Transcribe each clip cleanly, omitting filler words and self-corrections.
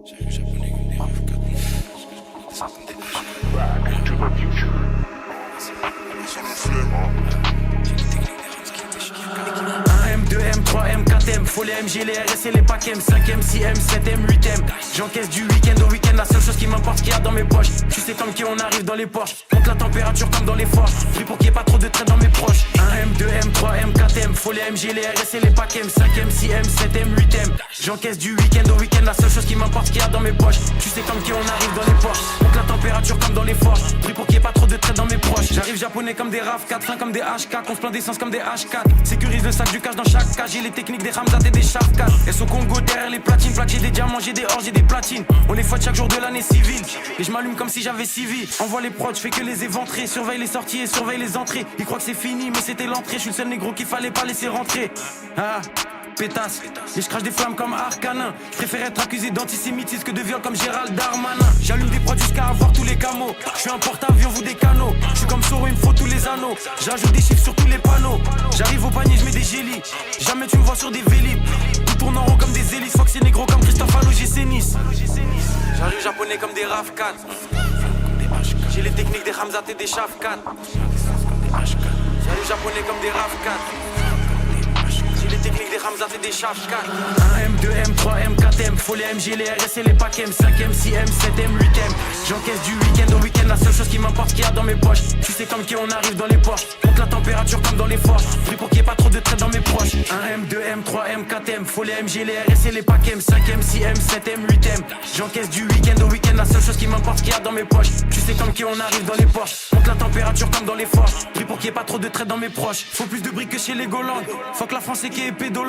Back to the future. 1M, 2M, 3M, 4M, faut les MG, les RS et les packs M, 5M, 6M, 7M, 8M. J'encaisse du week-end au week-end, la seule chose qui m'importe, ce qu'il y a dans mes poches. Tu sais comme qui on arrive dans les Porsche, monte la température comme dans les forges. Prie pour qu'il n'y ait pas trop de traits dans mes proches. 1M, 2M, 3M, 4M, faut les MG, les RS et les packs M, 5M, 6M, 7M, 8M. J'encaisse du week-end au week-end, la seule chose qui m'importe, ce qu'il y a dans mes poches. Tu sais comme qui on arrive dans les Porsche, monte la température comme dans les forges. Prie pour qu'il n'y ait pas trop de traits dans mes proches. J'arrive japonais comme des RAV4, fin comme des H4, on se plaint d'essence comme des H4. Sécurise le sac du cash dans chaque cage, j'ai les techniques des Ramzat et des Shafkat. Elles au Congo derrière les platines, plaques, j'ai des diamants, j'ai des or, j'ai des platines. On les fouette chaque jour de l'année civile, et je m'allume comme si j'avais 6 vies. Envoie les prods, je fais que les éventrer, surveille les sorties et surveille les entrées. Ils croient que c'est fini, mais c'était l'entrée, je suis le seul négro qu'il fallait pas laisser rentrer. Ah, pétasse, et je crache des flammes comme Arcanin. Je préfère être accusé d'antisémitisme que de viol comme Gérald Darmanin. J'allume des prods jusqu'à avoir tous les camos. Je suis un porte-avions, vous des canaux. Je suis comme Soro, il me faut tous les anneaux. J'ajoute des chiffres sur tous les panneaux. J'arrive au panier, je mets des gélis. Jamais tu me vois sur des vélib. Tout tourne en rond comme des hélices. Fox et négro comme Christophe Alogé Nice. J'arrive japonais comme des RAV4. J'ai les techniques des Ramzat et des Shafkat. J'arrive japonais comme des RAV4. Les techniques des Ramzat et des Shafkat. 1M, 2M, 3M, 4M, faut les MG, les RS et les packs M, 5M, 6M, 7M, 8M. J'encaisse du week-end au week-end, la seule chose qui m'importe, ce qu'il y a dans mes poches. Tu sais comme qui on arrive dans les Porsche, monte la température comme dans les forges. Prie pour qu'il n'y ait pas trop de traits dans mes proches. 1M, 2M, 3M, 4M, faut les MG, les RS et les packs M, 5M, 6M, 7M, 8M. J'encaisse du week-end au week-end, la seule chose qui m'importe, ce qu'il y a dans mes poches. Tu sais comme qui on arrive dans les Porsche, monte la température comme dans les forges. Prie pour qu'il n'y ait pas trop de traits dans mes proches. Faut plus de briques que chez les Golandes. Faut que la France est qui est pédolante.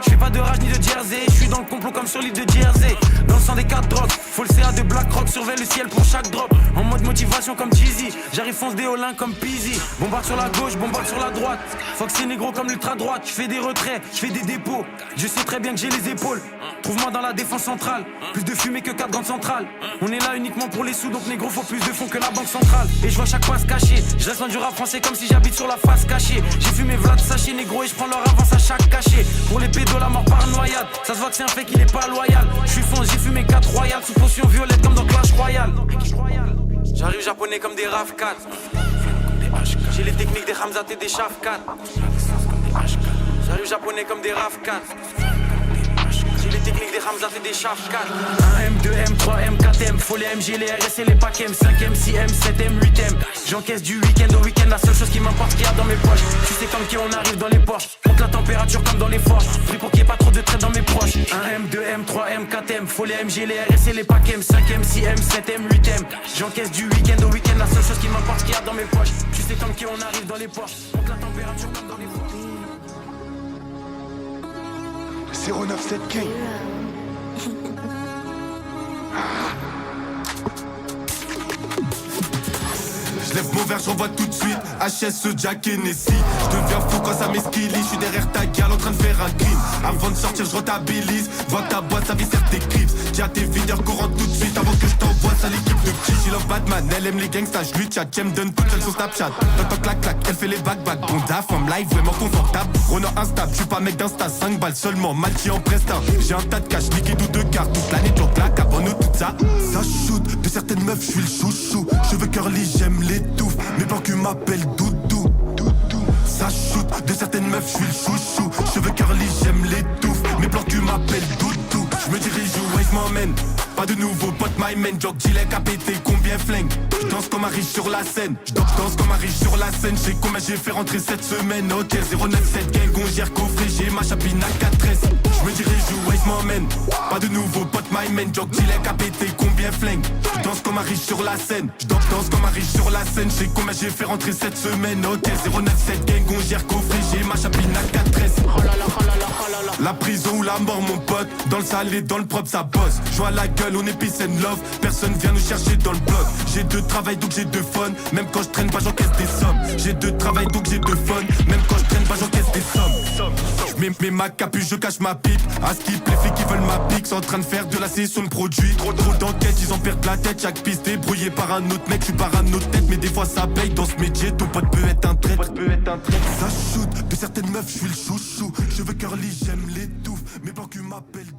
Je fais pas de rage ni de jersey, je suis dans le complot comme sur l'île de Jersey. Dans le sang des 4 drogues, faut le CA de BlackRock, surveille le ciel pour chaque drop. En mode motivation comme Jeezy, j'arrive fonce des Olins comme Peasy. Bombarde sur la gauche, bombarde sur la droite. Fox c'est négro comme l'ultra droite, je fais des retraits, je fais des dépôts. Je sais très bien que j'ai les épaules, trouve-moi dans la défense centrale. Plus de fumée que 4 grandes centrales. On est là uniquement pour les sous, donc négro faut plus de fonds que la banque centrale. Et je vois chaque passe caché, je reste loin du rap français comme si j'habite sur la face cachée. J'ai fumé Vlad sachet négro et je prends leur avance à chaque cachet. Pour les pédos la mort par noyade, ça se voit que c'est un fait qu'il est pas loyal. Je suis fonce, j'ai fumé 4 royales sous potion violette comme dans Clash Royale. J'arrive japonais comme des RAV4. J'ai les techniques des Ramzat et des Shafkat. J'arrive japonais comme des RAV4. J'ai les techniques des Ramzat et des Shafkat. 1M, 2M, 3M, 4M, faut les MG, les RS et les packs M, 5M, 6M, 7M, 8M. J'encaisse du week-end au week-end, la seule chose qui m'importe, ce qu'il y a dans mes poches. Tu sais comme qui on arrive dans les Porsche, monte la température comme dans les forges. Prie pour qu'il n'y ait pas trop de traits dans mes proches. 1M, 2M, 3M, 4M, faut les MG, les RS et les packs M, 5M, 6M, 7M, 8M. J'encaisse du week-end au week-end, la seule chose qui m'importe, ce qu'il y a dans mes poches. Tu sais comme qui on arrive dans les Porsche, monte la température comme dans les forges. 097 King. Je lève mon verre, j'envoie tout de suite HS, Jack et Nessie. Je deviens fou quand ça m'esquille. Je suis derrière ta gueule en train de faire un crime. Avant de sortir, je rentabilise. Vois ta boîte, ça viscère tes clips. Dis à tes videurs qu'on rentre tout de suite avant que je t'envoie ça l'équipe de petits. She love Batman, elle aime les gangsters. Je lui chat, elle me donne toute seule sur Snapchat. T'entends clac clac, elle fait les back-back. Bonda, femme live, vraiment confortable. Renault instable, je suis pas mec d'insta. 5 balles seulement, Mathieu en presta. J'ai un tas de cash, liquide ou de cartes. Toute l'année, toujours claque, avant nous tout ça. Ça shoot, de certaines meufs, je suis le chouchou. Cheveux curly, j'aime les touffes. Mes plans qui m'appellent Doudou. Ça shoot, de certaines meufs, je suis le chouchou. Cheveux curly, j'aime les touffes. Mes plans qui m'appellent Doudou. Je me dirige où Waze m'emmène. Pas de nouveau pote, my man. Jog, gilet, pété, combien flingue. Je danse comme un riche sur la scène. Je danse comme un riche sur la scène. J'ai combien j'ai fait rentrer cette semaine. Ok, 097 gang, on gère coffré. J'ai ma chapine à 4S. Je me dirige où Waze m'emmène. Pas de nouveau pote, my man. Jog, gilet, pété, combien flingue. Je danse comme un riche sur la scène. Je danse comme un riche sur la scène. J'ai combien j'ai fait rentrer cette semaine. Ok, 097 gang, on gère coffré. J'ai ma chapine à 4S. La prison ou la mort, mon pote. Dans le sale et dans le propre, ça bosse. Joue à la gueule, on est peace and love. Personne vient nous chercher dans le bloc. J'ai de travail donc j'ai de fun. Même quand je traîne pas, j'encaisse des sommes. J'ai de travail donc j'ai de fun. Même quand je traîne pas, j'encaisse des sommes. Je mets ma capuche, je cache ma pipe. À skip, les filles qui veulent ma pique sont en train de faire de la session de produits. Trop d'enquêtes, ils en perdent la tête. Chaque piste est brouillée par un autre mec. Je suis parano tête, mais des fois ça paye dans ce métier. Ton pote peut être un traître. Ça shoot, de certaines meufs, je suis le chouchou. Cheveux curly, j'aime les touffes. Mes plans qui m'appellent